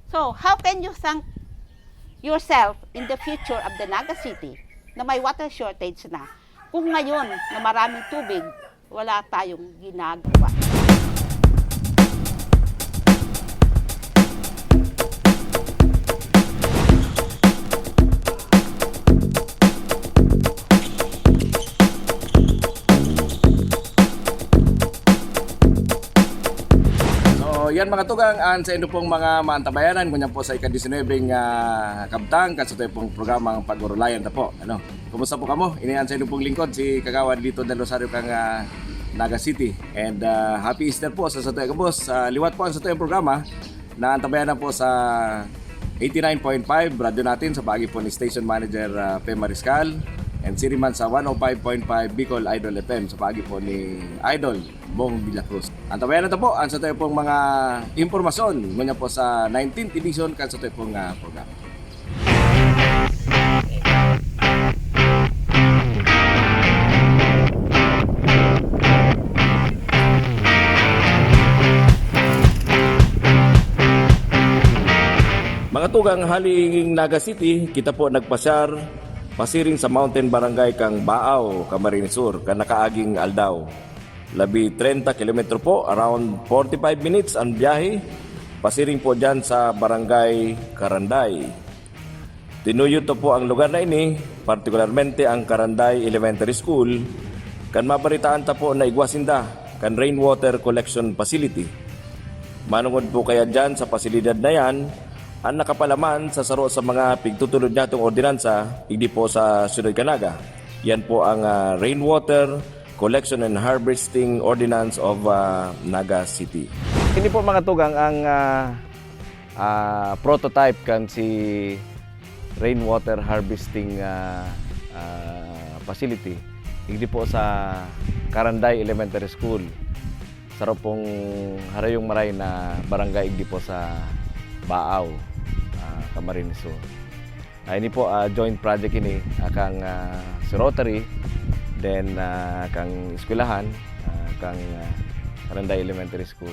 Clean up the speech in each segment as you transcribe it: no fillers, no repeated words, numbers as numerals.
So, how can you thank yourself in the future of the Naga City na may water shortage na kung ngayon na maraming tubig, wala tayong ginagawa? So yan mga tugang, sa inyo pong mga maantabayanan, kunyan po sa ika-19 kabtang, kasatoy pong programang Pag-urulayan na po. Ano? Kumusta po kamo? Iniyan sa inyo pong lingkod, si Kagawad dito del Rosario kang Naga City. And happy Easter po sa satoy kabos. Liwat po ang satoy programa na antabayanan po sa 89.5 radio natin sa pagi po ni Station Manager Pe Mariscal. And Siriman sa 105.5 Bicol Idol FM sa pagi po ni Idol Bong Villacruz. Antabayan na po ang sa tayo pong mga impormasyon ngunyan po sa 19th edition kan sa tayo pong program. Mga tugang haling Naga City, kita po nagpasyar pasiring sa Mountain Barangay kang Baaw, Camarines Sur, kan nakaaging Aldaw. Labi 30 km po, around 45 minutes ang biyahe. Pasiring po dyan sa Barangay Caranday. Tinuyot to po ang lugar na ini, partikularmente ang Caranday Elementary School, kan mabaritaan ta po na igwasinda, kan rainwater collection facility. Manungod po kaya dyan sa pasilidad na yan, ang nakapalaman sa saro sa mga pigtutulod natong ordinansa, hindi po sa Sunod Canaga. Yan po ang Rainwater Collection and Harvesting Ordinance of Naga City. Hindi po mga tugang ang prototype kan si Rainwater Harvesting Facility. Hindi po sa Caranday Elementary School. Saro pong harayong maray na barangay hindi po sa Baaw, Camarines Sur. Ini po joint project ini kang si Rotary, then kang eskwelahan, kang Caranday Elementary School.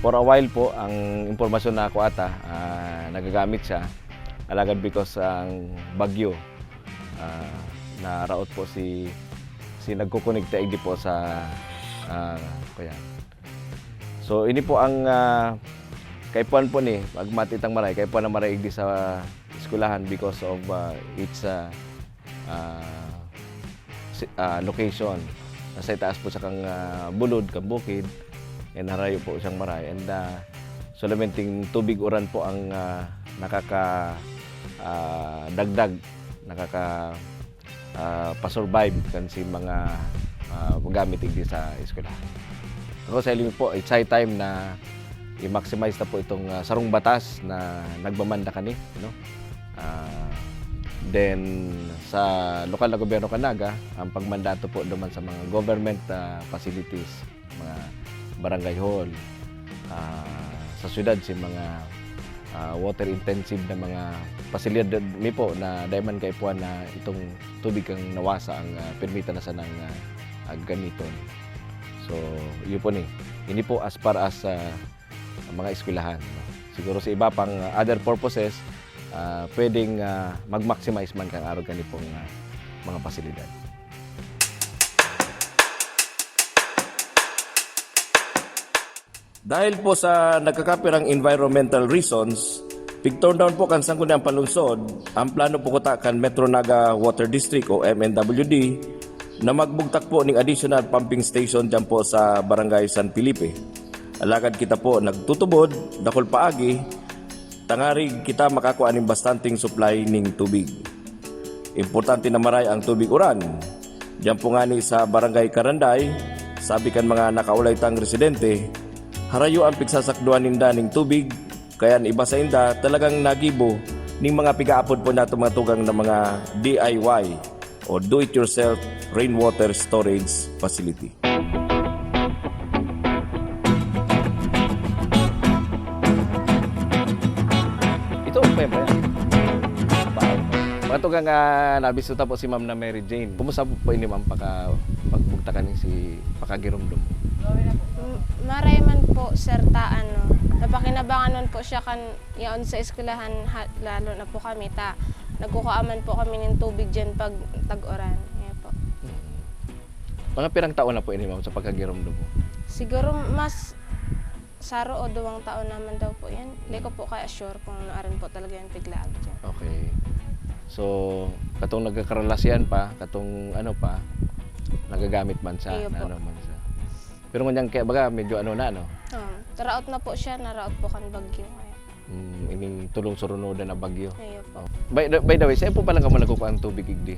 For a while po, ang impormasyon na ako ata, nagagamit siya, alagad because ang bagyo, na raot po si nagkukonekta hindi po sa kaya. So ini po ang kay Puan po ni, pagmatitang maray, kay Puan na maray di sa eskwelahan because of its location. Nasa itaas po sa kang bulod, kang bukid, and harayo po siyang maray. And solamenting tubig uran po ang nakaka-dagdag, pasurvive kan si mga gamit di sa eskwelahan. Ako sa ilimi po, it's high time na i-maximize na po itong sarong batas na nagmamanda kani, no? Then sa lokal na gobyerno Canaga, ang pagmandato po naman sa mga government facilities, mga barangay hall, sa syudad si mga water intensive na mga pasilidad mi po na dayman kay puan na itong tubig kang nawasa ang permita na sa nang ganiton. So yun po ni. Ini po as far as mga eskwelahan. Siguro sa iba pang other purposes, pwedeng mag-maximize man kang araw ganipong mga pasilidad. Dahil po sa nagkakapirang environmental reasons, pig-turn down po kan sangkuniang palunsod, ang plano po kuta kan Metro Naga Water District o MNWD na magbugtak po ng additional pumping station dyan po sa Barangay San Felipe. Alagad kita po nagtutubod, dakol paagi, tangarig kita makakuha ng bastanting supply ng tubig. Importante na maray ang tubig uran. Diyan po nga ni sa Barangay Caranday, sabi kan mga nakaulaytang residente, harayo ang pigsasakduan ninda ng tubig, kaya iba sa inda talagang nagibo ng mga pigaapod po nato mga tugang na mga DIY o do-it-yourself rainwater storage facility. Ato nga nabisuta po si Ma'am na Mary Jane. Kumusta po ini Ma'am pagbugtakan si pakagirumdum? Maray man po sir ta ano napakinabangan nun po siya kan yaon sa eskwelahan lalo na po kami nagkukaaman po kami ng tubig dyan pag tag-uran. Kaya po. Mga pirang taon na po ini ma'am sa pagkagiromdom mo? Siguro mas saro o 2 taon naman daw po yan. Hindi ko po kaya sure kung naaran po talaga yan biglaag dyan. Okay. So, katong nagkakarelasyan pa, katong ano pa, nagagamit man siya, Iyo na po. ano man siya. Pero ngunyan kaya baga medyo ano na, no? Taraot na po siya, naraot po kan bagyo. Kaya, Ining tulong surunodan na bagyo. ayo po. Oh. By the way, saan po pala ka mo nakukuha ang tubig igdi?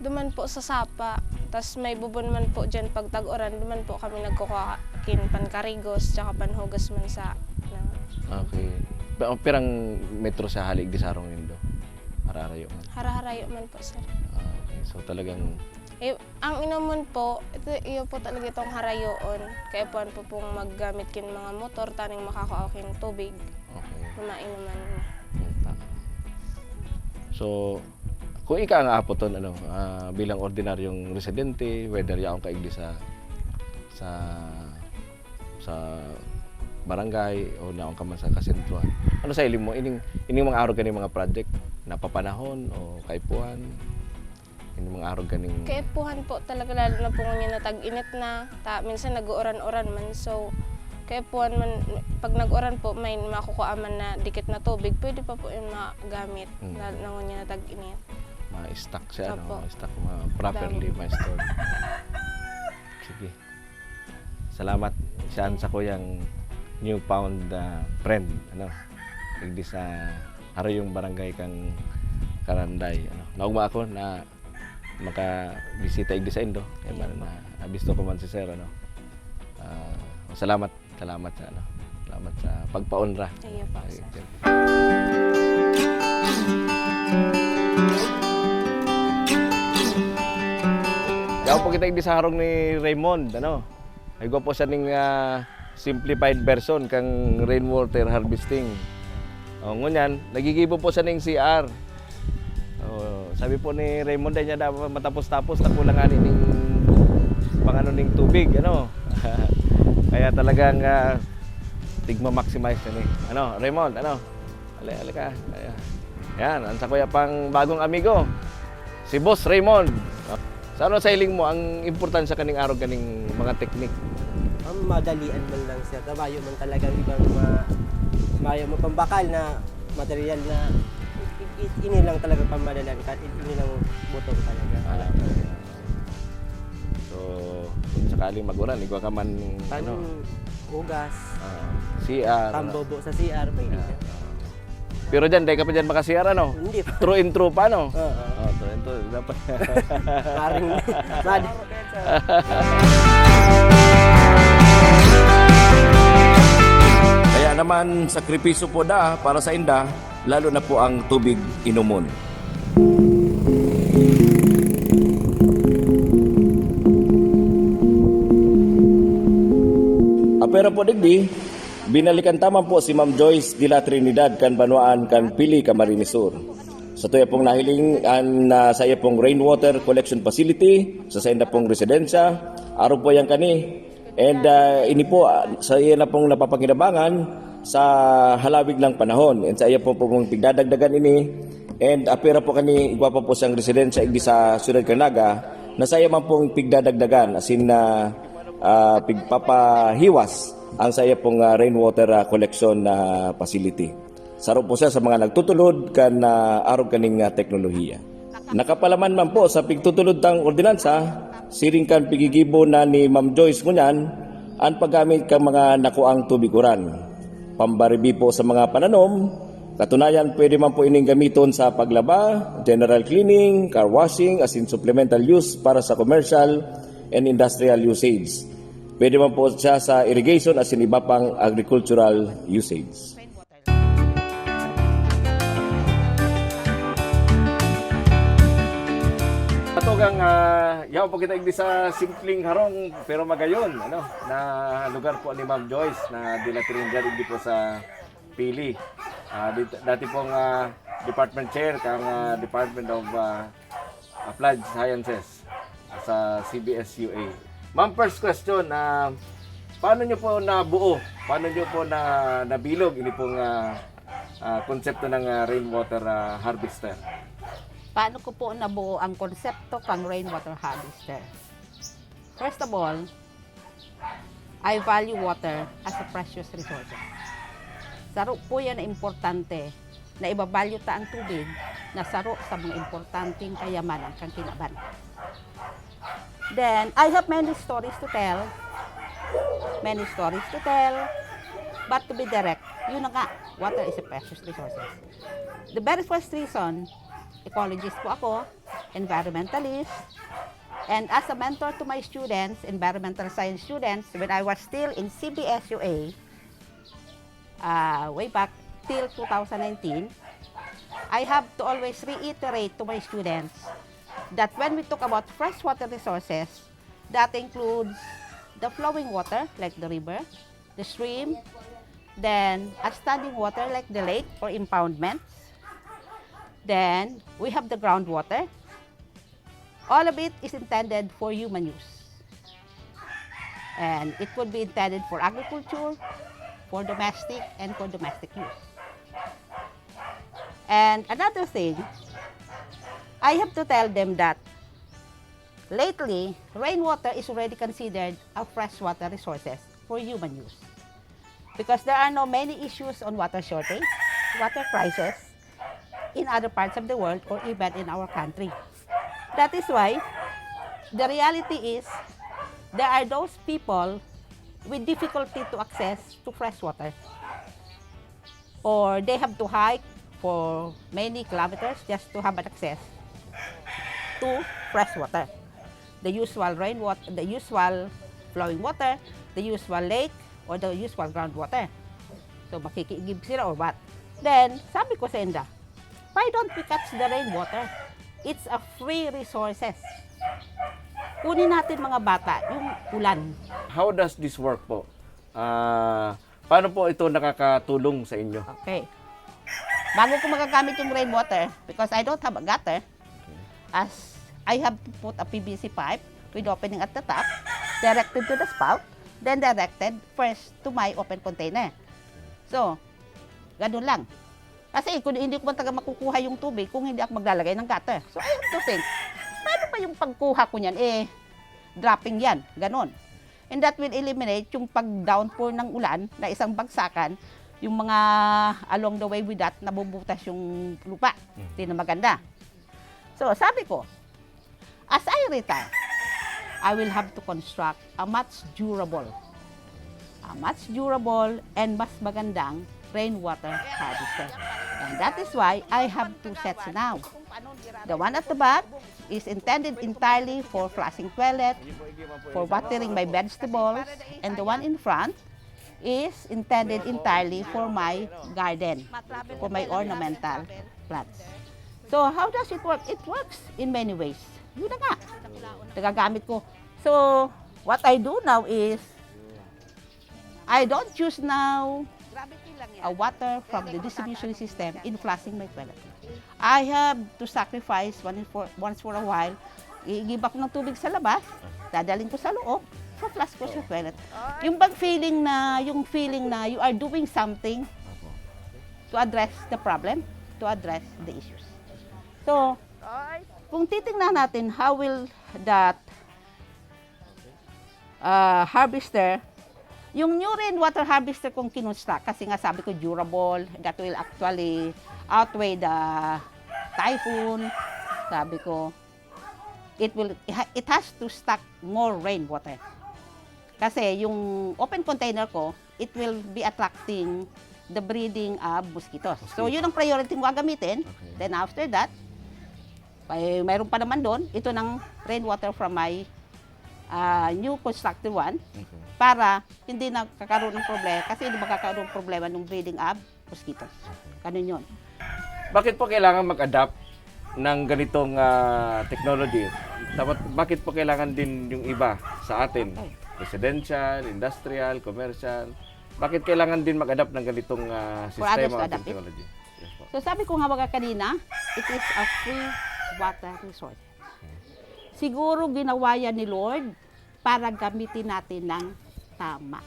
Duman po sa Sapa, tas may bubon man po dyan pag tag-uran, duman po kami nagkukuha kin pankarigos, tsaka panhugas man sa Okay. Pirang metro sa halig di sarong nindo? Hararayo man. haraharayo man po sir. Okay. So talagang Ang inomon po, iyo po talaga itong harayoon. Kaya po pong maggamit kin mga motor, taning makakaw kin tubig, okay. mainuman. So, kung ika nga apoton bilang ordinaryong residente, whether yaong kaigdi sa barangay o naong ka man sa kasentruhan. Ano sa ilim mo ining mga arog ganing mga project napapanahon o kaipuhan? Ining mga arog ganing Kaya puhan po talaga lalo na po niya na tag-init na. Minsan nag-uran-uran man. So, kaya puhan man, pag nag-uran po, may makukuha man na dikit na tubig, pwede pa po yung magamit. Lalo na niya na tag-init. ma-stock siya, Opo. ma-stock properly, ma-store. Sige. Salamat saan sa kuyang newfound friend, igdi sa yung barangay kang Karanday. Naugma ako na makabisita igdi sa Indo. Kaya man na nabisto ko man si Sir, salamat sa salamat sa pagpaunra. Ayo po, sir. Yaw po kita igdi sa harong ni Raymond, ay po siya ning simplified version kang rainwater harvesting. Ngunyan, nagigibo po siya ning CR. Sabi po ni Raymond ay niya dapat matapos-tapos na kulangan ning pangano ning tubig, Kaya talagang tigma-maximize ni. Raymond, Ali ka. Yan, ang sa kuya pang bagong amigo. Si Boss Raymond. Sa ano sa iling mo ang importansya kaning araw kaning mga teknik? Ang madalian man lang siya. Kabayo man talagang ibang mayo mo pambakal na material na ini lang talaga pamadalan ka. Ini lang butong talaga. So, kung sakaling mag-uran, igwa ka man Ugas, CR. tambobo sa CR, pwede siya. Pero dyan, dahil ka pa dyan maka-CR, Hindi pa. True in true pa, Oo. True in true. Dapat. Paring mad. Kaya naman, sakripisyo po para sa inda, lalo na po ang tubig inumon. Pero po digdi, binalikan tama po si Ma'am Joyce de la Trinidad kan Banuan kan Pili, Camarines Sur. Sa tuya pong nahiling sa iya pong rainwater collection facility, sa senda pong residensya, araw po yang kani. And ini po sa iya na pong napapakinabangan sa halawig ng panahon. And sa iya pong pigdadagdagan ini. And apera po kani, igwa pa po siyang residensya igdi sa Ciudad Carnaga, na sa iya man pong pigdadagdagan, as in pigpapahiwas ang saya pong rainwater collection facility. Saro po siya sa mga nagtutulod kan arog kaning teknolohiya. Nakapalaman man po sa pigtutulod tang ordinansa, siring kan pigigibo na ni Ma'am Joyce ngunyan ang paggamit kang mga nakuang tubiguran. Pambaribi po sa mga pananom, katunayan pwede man po ining gamiton sa paglaba, general cleaning, car washing, as in supplemental use para sa commercial and industrial usage. Pwede man po siya sa irrigation as in iba pang agricultural usage. Atogang yaw po kita igdi sa simpleng harong pero magayon, na lugar po ni Ma'am Joyce na de la Trinidad igdi po sa Pili. Dati pong department chair kang Department of Applied Sciences sa CBS-UA. Ma'am, first question, paano nyo po nabuo? Paano nyo po nabilog ini pong konsepto ng rainwater harvester? Paano ko po nabuo ang konsepto ng rainwater harvester? First of all, I value water as a precious resource. Saro po yan na importante na ibabalyo ta ang tubig na saro sa mga importanteng kayamanan kang kinaban. Then, I have many stories to tell. But to be direct, yun na nga, water is a precious resource. The very first reason, ecologist po ako, environmentalist, and as a mentor to my students, environmental science students, when I was still in CBSUA, way back till 2019, I have to always reiterate to my students that when we talk about freshwater resources, that includes the flowing water, like the river, the stream, then a standing water, like the lake or impoundments. Then, we have the groundwater. All of it is intended for human use. And it could be intended for agriculture, for domestic, and for domestic use. And another thing, I have to tell them that lately, rainwater is already considered a freshwater resources for human use. Because there are no many issues on water shortage, water crisis in other parts of the world or even in our country. That is why the reality is there are those people with difficulty to access to fresh water, or they have to hike for many kilometers just to have an access to fresh water. The usual rainwater, the usual flowing water, the usual lake, or the usual groundwater. So makikigib sila or what? Then, sabi ko sa Enda, why don't we catch the rainwater? It's a free resources. Kunin natin mga bata, yung ulan. How does this work po? Paano po ito nakakatulong sa inyo? Okay. Bago ko magagamit yung rainwater, because I don't have a gutter, as I have to put a PVC pipe with opening at the top, directed to the spout, then directed first to my open container. So, ganun lang. Kasi kung hindi ko taga makukuha yung tubig kung hindi ako maglalagay ng gutter. So, I have to think, paano pa yung pagkuha ko niyan? Dropping yan. Ganun. And that will eliminate yung pag-downpour ng ulan na isang bagsakan, yung mga along the way with that, nabubutas yung lupa. Hindi na maganda. So, sabi ko, as I retire, I will have to construct a much durable and mas magandang rainwater harvester. And that is why I have two sets now. The one at the back is intended entirely for flushing toilet, for watering my vegetables, and the one in front is intended entirely for my garden, for my ornamental plants. So how does it work? It works in many ways. Yun na nga. Nagagamit ko. So what I do now is, I don't use now water from the distribution system in flushing my toilet. I have to sacrifice once for a while. Iigib ako ng tubig sa labas, dadalhin ko sa loob, flush ko sa toilet. Yung feeling na you are doing something to address the problem, to address the issues. So, kung titingnan natin how will that harvester, yung new rainwater harvester kong kinonstruct, kasi nga sabi ko durable, that will actually outweigh the typhoon. Sabi ko, it has to stock more rainwater. Kasi yung open container ko, it will be attracting the breeding of mosquitoes. So yun ang priority mo gagamitin. Okay. Then after that, mayroon pa naman doon, ito ng rainwater from my new constructed one, para hindi na kakaroon ng problema, kasi hindi magkakaroon ng problema ng breeding of mosquitoes. Ganun yun. Bakit po kailangan mag-adapt ng ganitong technology? Bakit po kailangan din yung iba sa atin? Residential, industrial, commercial. Bakit kailangan din mag-adapt ng ganitong sistema at technology? Yes po. So sabi ko nga baga kanina, it is a free water resource. Siguro ginawa yan ni Lord para gamitin natin ng tama.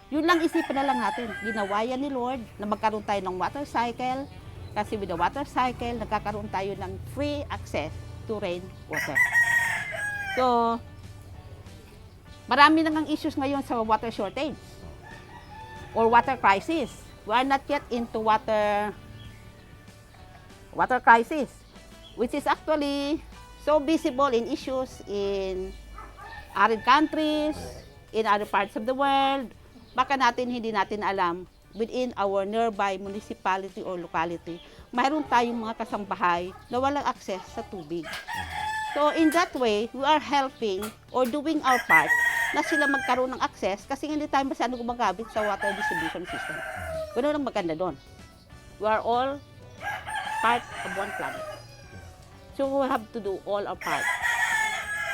Yun lang isipan na lang natin. Ginawa yan ni Lord na magkaroon tayo ng water cycle. Kasi with the water cycle, nagkakaroon tayo ng free access to rainwater. So, marami nang issues ngayon sa water shortage or water crisis. We are not yet into water crisis, which is actually so visible in issues in arid countries, in other parts of the world. Baka hindi natin alam, within our nearby municipality or locality, mayroon tayong mga kasambahay na walang access sa tubig. So in that way, we are helping or doing our part na sila magkaroon ng access kasi hindi tayo masyadong gumagamit sa water distribution system. Ganoon ang maganda doon. We are all part of one planet. So we have to do all our part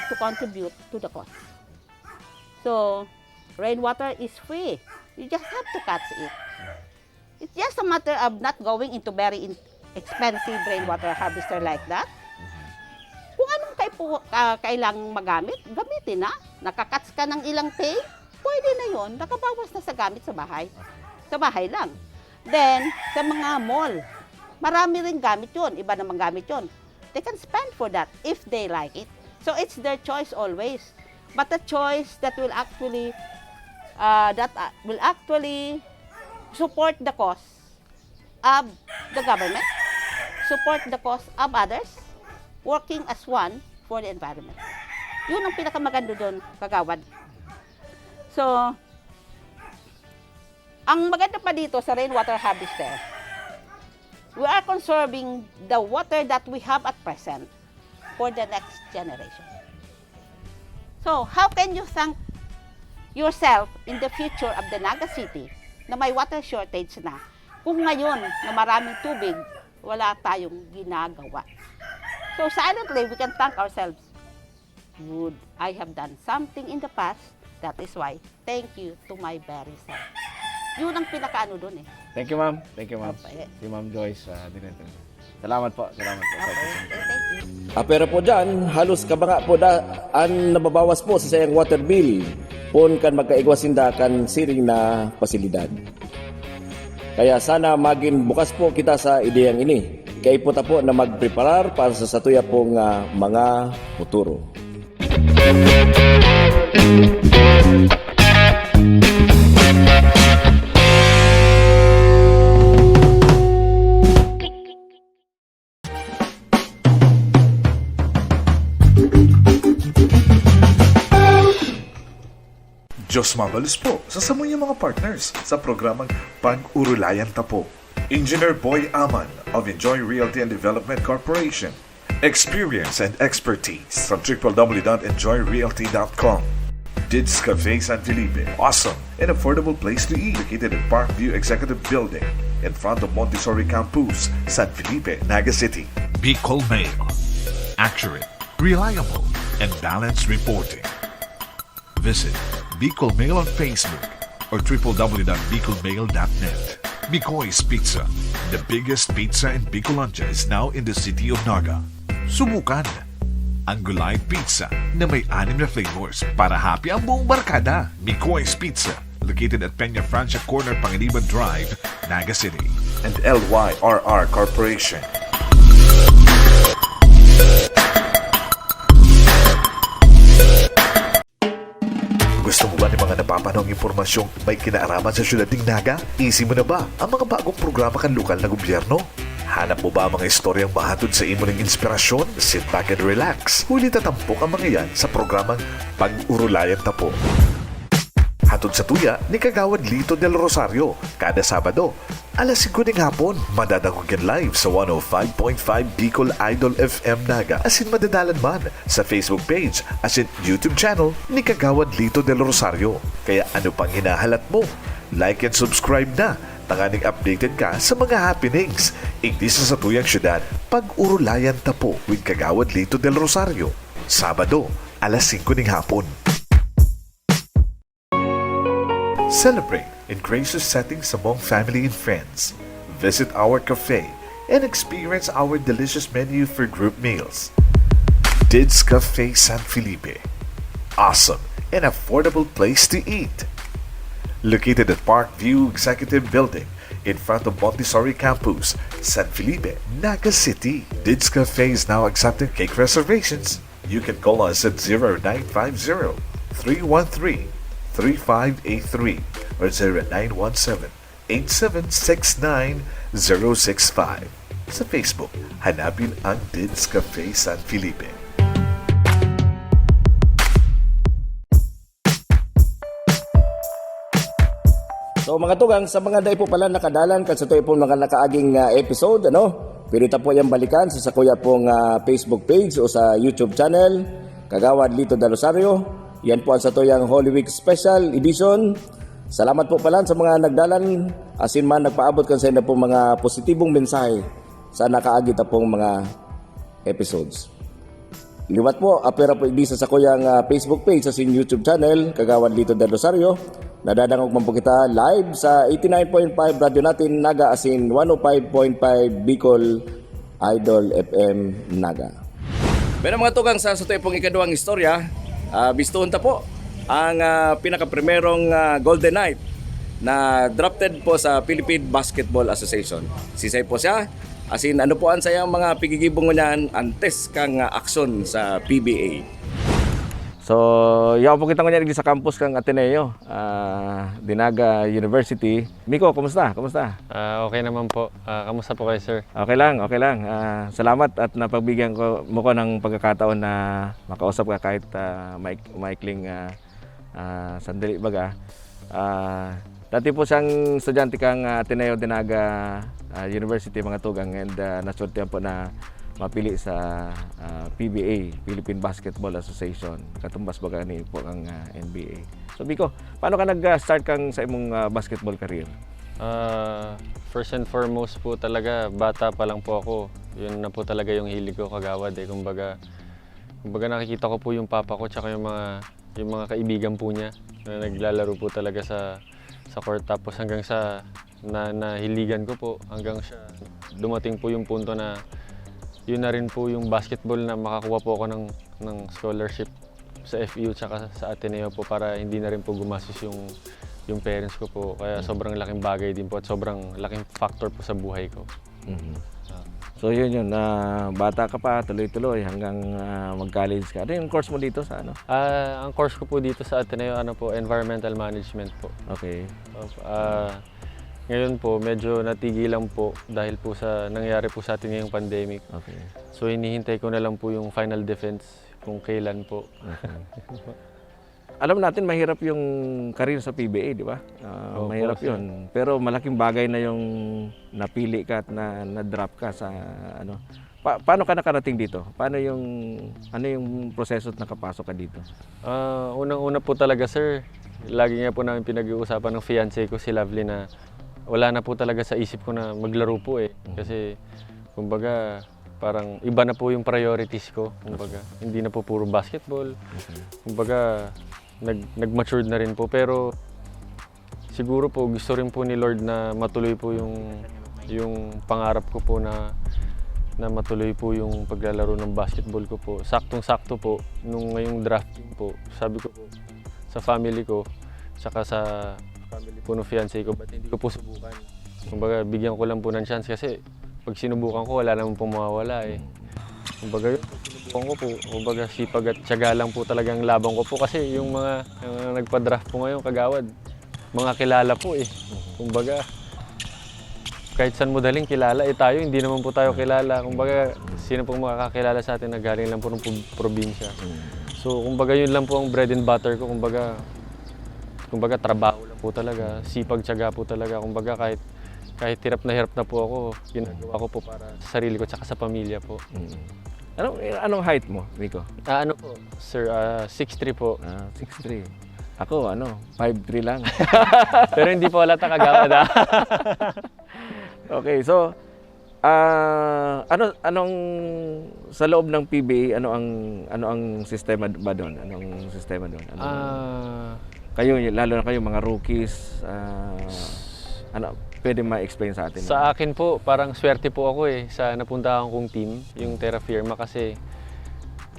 to contribute to the cause. So, rainwater is free. You just have to catch it. It's just a matter of not going into very expensive rainwater harvester like that. Kung anong kailangang magamit, gamitin na. Nakakats ka ng ilang pay, pwede na yon. Nakabawas na sa gamit sa bahay. Sa bahay lang. Then, sa mga mall, marami rin gamit yon. Iba namang gamit yon. They can spend for that if they like it. So, it's their choice always. But a choice that will actually support the cause of the government, support the cause of others, working as one for the environment. Yun ang pinakamaganda doon, kagawad. So, ang maganda pa dito sa rainwater harvester, we are conserving the water that we have at present for the next generation. So, how can you thank yourself in the future of the Naga City na may water shortage na kung ngayon na maraming tubig, wala tayong ginagawa? So, silently, we can thank ourselves. Good, I have done something in the past. That is why, thank you to my very self. Yun ang pinakaano doon eh. Thank you, ma'am. Thank you, ma'am. Okay. Si Ma'am Joyce, Director. Salamat po. Salamat po. Okay, thank you. Pero po dyan, halos kabanga po ang nababawas po sa sayang water bill pon kan magkaigwasinda kan siring na pasilidad. Kaya sana maging bukas po kita sa ideyang ini. Kaya po ta po na magpreparar para sa satuya pong mga futuro. Diyos mabalos po sa samuyang mga partners sa programang Pag-Urulayan Tapo. Engineer Boy Aman of Enjoy Realty and Development Corporation. Experience and expertise from www.enjoyrealty.com. Dids Cafe San Felipe. Awesome and affordable place to eat. Located in Parkview Executive Building in front of Montessori Campus, San Felipe, Naga City. Bicol Mail. Accurate, reliable, and balanced reporting. Visit Bicol Mail on Facebook or www.bicolmail.net. Bicoy's Pizza, the biggest pizza in Bicolanja, is now in the city of Naga. Subukan ang Gulay Pizza na may 6 na flavors para happy ang buong barkada. Bicoy's Pizza, located at Peña Francia Corner, Pangiliban Drive, Naga City. And LYRR Corporation. Gusto mo ba ng mga napapanahong impormasyong may kinaaraman sa syudad ng Naga? Easy mo na ba ang mga bagong programa kan lokal na gobyerno? Hanap mo ba ang mga istoryang mahatod sa imo ng inspirasyon? Sit back and relax. Huli tatampok ang mga yan sa programang Pag-Urulayan Tapo. Hatod sa tuya ni Kagawad Lito del Rosario kada Sabado, alas 5 ng hapon, madadangogin live sa 105.5 Bicol Idol FM Naga, asin madadalan man sa Facebook page asin YouTube channel ni Kagawad Lito del Rosario. Kaya ano pang hinahalat mo? Like and subscribe na, tanganing updated ka sa mga happenings. Igdi sa tuyang syudad, Pag-Urulayan Tapo with Kagawad Lito del Rosario. Sabado, alas 5 ng hapon. Celebrate in gracious settings among family and friends. Visit our cafe and experience our delicious menu for group meals. Dids Cafe San Felipe. Awesome and affordable place to eat. Located at Parkview Executive Building in front of Montessori Campus, San Felipe, Naga City. Dids Cafe is now accepting cake reservations. You can call us at 0950-313-3583 or 0917-8769-065. Sa Facebook, hanapin ang Dids Cafe San Felipe. So mga tugang, sa mga day po pala nakadalan kasi ito po mga nakaaging episode, Pirita po yung balikan sa kuya pong Facebook page o sa YouTube channel, Kagawad Lito de Rosario. Yan po ang sa tuyang Holy Week Special Edition. Salamat po pala sa mga nagdalan, asin man nagpaabot kan sa inyo po mga positibong mensahe sa nakaagit na pong mga episodes. Liwat po, apera po ibisa sa kuyang Facebook page sa sin YouTube channel, Kagawad Lito de Rosario. Nadadangog man po kita live sa 89.5 radyo natin Naga asin 105.5 Bicol Idol FM Naga. Pero mga tugang sa ito pong ikaduhang istorya, bistuhon ta po ang pinakaprimerong Golden Knight na drafted po sa Philippine Basketball Association. Sisay po siya, asin ano po ang sayang mga pigigibong niyan antes kang aksyon sa PBA. So, yaw po kita ko niya sa campus kang Ateneo, Dinaga University. Miko, kumusta? Okay naman po. Kamusta po kayo, sir? Okay lang. Salamat at napagbigyan mo ko ng pagkakataon na makausap ka kahit maikling sandali baga. Dati po siyang estudyante kang Ateneo Dinaga University mga tugang and nasultihan po na mapili sa PBA, Philippine Basketball Association. Katumbas baga ni po ang NBA. So Biko, paano ka nag-start kang sa imong basketball career? First and foremost po talaga, bata pa lang po ako. Yun na po talaga yung hilig ko, Kagawad. Kumbaga nakikita ko po yung papa ko tsaka yung mga kaibigan po niya na naglalaro po talaga sa court. Tapos hanggang sa nahiligan ko po, hanggang sa dumating po yung punto na yun na rin po yung basketball na makakuha po ako ng scholarship sa FEU tsaka sa Ateneo po para hindi na rin po gumastos yung parents ko po. Kaya sobrang laking bagay din po at sobrang laking factor po sa buhay ko. Mm-hmm. So yun, bata ka pa, tuloy-tuloy hanggang mag-college ka. Ano yung course mo dito sa ano? Ang course ko po dito sa Ateneo, Environmental Management po. Okay. Ngayon po, medyo natigilan po dahil po sa nangyari po sa atin ngayong pandemic. Okay. So hinihintay ko na lang po yung final defense kung kailan po. Okay. Alam natin mahirap yung career sa PBA, di ba? Mahirap yun. Pero malaking bagay na yung napili ka at na-drop ka sa ano. Paano ka nakarating dito? Ano yung proseso at nakapasok ka dito? Unang-una po talaga, sir. Lagi nga po namin pinag-uusapan ng fiancé ko, si Lovely, na wala na po talaga sa isip ko na maglaro po eh. Kasi kumbaga parang iba na po yung priorities ko. Kumbaga hindi na po puro basketball. Kumbaga nag-matured na rin po. Pero siguro po gusto rin po ni Lord na matuloy po yung pangarap ko po na matuloy po yung paglalaro ng basketball ko po. Saktong-sakto po nung ngayong drafting po. Sabi ko po sa family ko, saka sa family po ng fiancé ko, ba't hindi ko po subukan? Kumbaga, bigyan ko lang po ng chance kasi pag sinubukan ko, wala naman pong mawawala eh. Kumbaga, sinubukan ko po, kumbaga sipag at tiyaga lang po talagang labang ko po kasi yung mga nagpa-draft po ngayon, Kagawad, mga kilala po eh. Kumbaga, kahit saan mo daling kilala, tayo, hindi naman po tayo kilala. Kumbaga, sino pong makakakilala sa atin na galing lang po ng probinsya. So, kumbaga, yun lang po ang bread and butter ko. Kumbaga trabaho lang po talaga, sipag, tiyaga po talaga. Kumbaga kahit hirap na po ako, ginagawa ko po para sa sarili ko tsaka sa pamilya po. Anong height mo, Miko? Ano po, sir, 6'3" po. 6'3". Ako 5'3" lang. Pero hindi po halata, Kagawad. Okay, so anong sa loob ng PBA, ano ang sistema ba doon? Anong sistema doon? Kayo, lalo na kayo mga rookies, pwede ma-explain sa atin? Sa akin po, parang swerte po ako sa napuntahan kong team, yung Terra Firma, kasi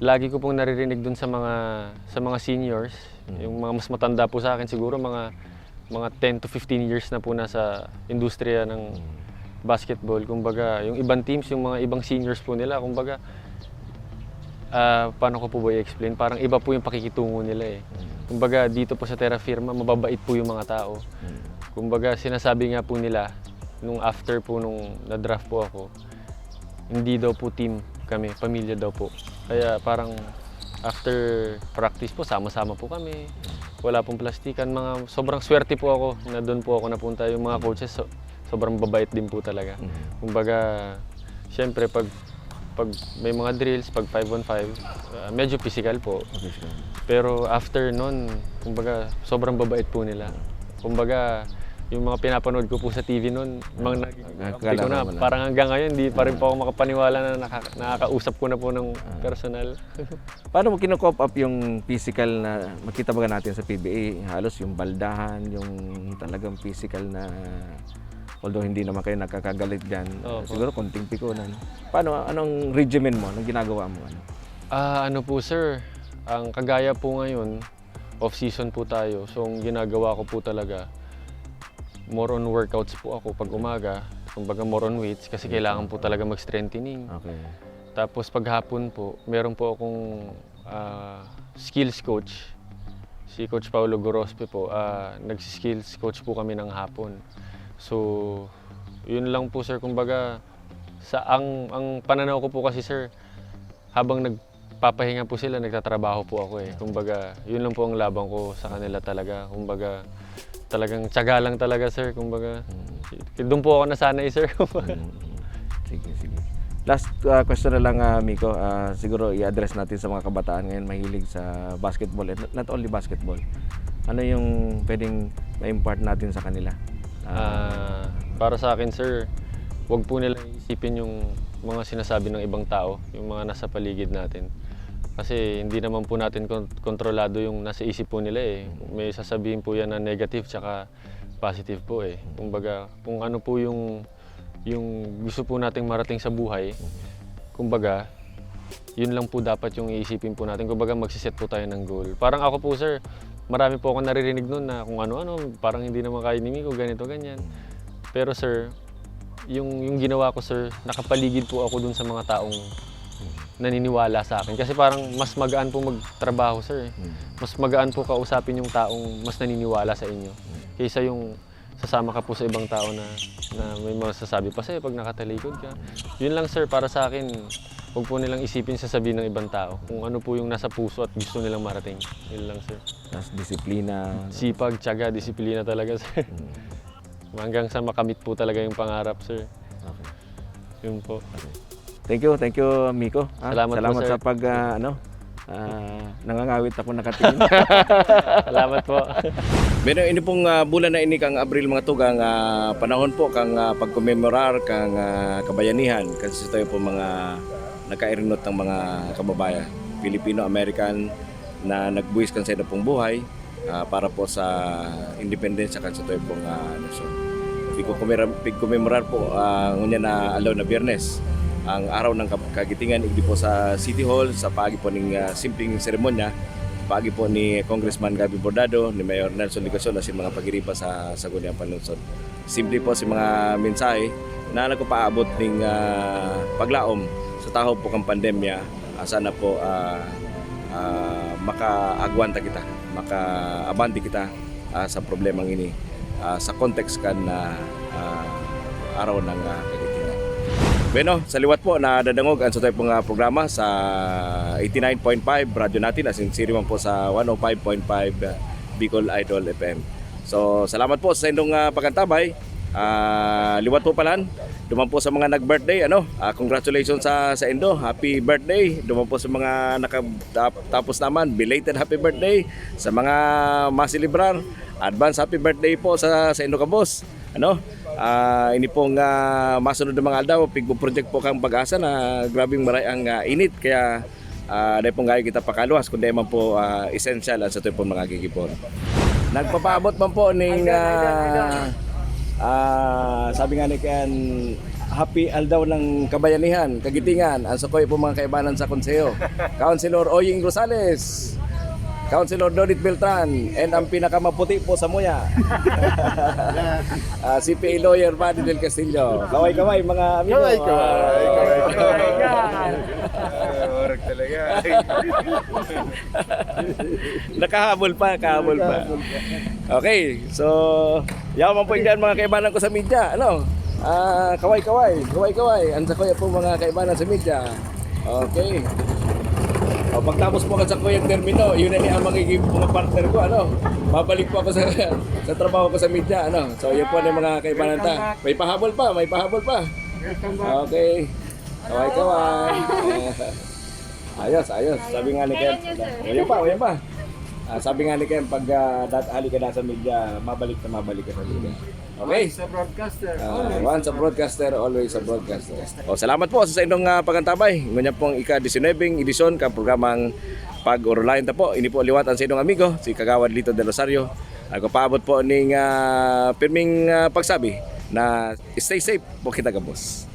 lagi ko pong naririnig dun sa mga seniors, yung mga mas matanda po sa akin siguro mga 10 to 15 years na po nasa industriya ng basketball. Kumbaga, yung ibang teams, yung mga ibang seniors po nila, kumbaga paano ko po ba i-explain? Parang iba po yung pakikitungo nila eh. Kumbaga, dito po sa Terra Firma, mababait po yung mga tao. Kumbaga, sinasabi nga po nila, nung after po nung na-draft po ako, hindi daw po team kami, pamilya daw po. Kaya parang after practice po, sama-sama po kami. Wala pong plastikan. Sobrang swerte po ako na doon po ako napunta. Yung mga coaches, sobrang babait din po talaga. Kumbaga, syempre pag may mga drills, pag 5-on-5, medyo physical po. Pero after nun, kumbaga, sobrang babait po nila. Kumbaga, yung mga pinapanood ko po sa TV noon, ko na, parang hanggang ngayon, hindi pa rin po ako makapaniwala na nakakausap ko na po ng personal. Paano mo kinokop up yung physical na makita ba natin sa PBA? Halos yung baldahan, yung talagang physical na, although hindi naman kayo nakakagalit dyan, siguro konting pikunan. Paano, anong regimen mo? Anong ginagawa mo? Ano po sir, ang kagaya po ngayon, off-season po tayo. So ang ginagawa ko po talaga, more on workouts po ako pag umaga. Kumbaga more on weights kasi kailangan po talaga mag-strengthening. Okay. Tapos paghapon po, meron po akong skills coach. Si Coach Paulo Gorospe po, nag-skills coach po kami ng hapon. So, yun lang po sir, kumbaga, ang pananaw ko po kasi sir, habang nagpapahinga po sila, nagtatrabaho po ako eh. Kumbaga, yun lang po ang labang ko sa kanila talaga. Kumbaga, talagang tiyaga lang talaga sir, kumbaga. Doon po ako nasanay sir. Sige. Last question na lang Miko, siguro i-address natin sa mga kabataan ngayon mahilig sa basketball, and not only basketball. Ano yung pwedeng ma-impart natin sa kanila? Para sa akin sir, wag po nila isipin yung mga sinasabi ng ibang tao, yung mga nasa paligid natin. Kasi hindi naman po natin kontrolado yung nasa isip po nila eh. May sasabihin po yan na negative tsaka positive po eh. Kumbaga, kung ano po yung gusto po nating marating sa buhay, kumbaga, yun lang po dapat yung iisipin po natin. Kumbaga, magsiset po tayo ng goal. Parang ako po sir, marami po ako naririnig nun na kung ano-ano, parang hindi naman kaya ni Miko, ganito, ganyan. Pero sir, yung ginawa ko sir, nakapaligid po ako dun sa mga taong naniniwala sa akin. Kasi parang mas magaan po magtrabaho sir. Mas magaan po kausapin yung taong mas naniniwala sa inyo. Kaysa yung sasama ka po sa ibang tao na may masasabi pa sa'yo pag nakatalikod ka. Yun lang sir, para sa akin, huwag po nilang isipin sasabihin ng ibang tao kung ano po yung nasa puso at gusto nilang marating. Yun lang sir. Tapos disiplina. Sipag, tiyaga, disiplina talaga sir. Hanggang sa makamit po talaga yung pangarap sir. Okay. Yun po. Okay. Thank you Miko. Salamat po, sir. Sa pag nangangawit ako nakatingin. Salamat po. Meron ini pong bulan na ini kang Abril mga tugang panahon po kang pagkomemorar kang kabayanihan kasi tayo po mga nagkairinot ng mga kababayan Filipino-American na nagbuwis kan sa ina pong buhay para po sa independensya kan sa tayo pong nasyon. Pagkomemorar po ngunya na alaw na Biyernes ang araw ng kagitingan igdi po sa City Hall sa paagi po ng simpleng seremonya paagi po ni Congressman Gabi Bordado ni Mayor Nelson Ligason na si mga pagiripa sa Sangguniang Panlungsod. Simple po si mga mensahe na nagpaabot ng paglaom sa taho po kang pandemya. Sana po makaagwanta kita, makaabante kita sa problemang ini sa context kan na araw ng kagitingan. Bueno, sa liwat po na dadangog ang tayo pong programa sa 89.5 radyo natin as in siri man po sa 105.5 Bicol Idol FM. So, salamat po sa inyong pagkantabay. Liwat po palan. Duman po sa mga nag-birthday, congratulations sa Indo. Happy birthday. Duman po sa mga nakatapos naman, belated happy birthday. Sa mga masilibrar, advance happy birthday po sa Indo Kabos. Ini pong masunod ng mga aldaw, pigpo-project po kang pag-asa na grabing maray ang init. Kaya dahil pong gaya kita pakaluwas, kundi man po essential sa ito pong mga gigipon. Nagpapaabot man po ng sabi nga ni Ken, happy aldaw ng kabayanihan, kagitingan, ang sakoy po mga kaibanan sa konseho. Councilor Oying Rosales, Councilor Dodit Beltran, and ang pinakamaputi po sa muya, si PA Lawyer Buddy del Castillo. Kaway-kaway mga amigo. Orag talaga. Nakahabol pa. Okay, so yaman po yan mga kaibanan ko sa media. Ano? Kaway-kaway. Ang sakoy po mga kaibanan sa media. Okay. O, pagtapos po ako sa kuyang termino, yun na niya ang magiging mga partner ko, ano? Babalik po ako sa trabaho ko sa media, ano? So, yun po na yung mga kaibanan ta. May pahabol pa. Okay. Kaway-kaway. Ayos. Sabi nga ni Ken. Ayan pa. Sabi nga ni Ken, pag datali ka na sa media, mabalik ka sa media. Okay? Once a broadcaster. Once a broadcaster, always a broadcaster. Salamat po sa inyong pagantabay. Ngunyan pong ika-19 edisyon ka programang Pag-Orolayan ta po. Ini po liwatan sa inyong amigo, si Kagawad Lito del Rosario. Ako paabot po ning pirming pagsabi na stay safe po kita, kabos.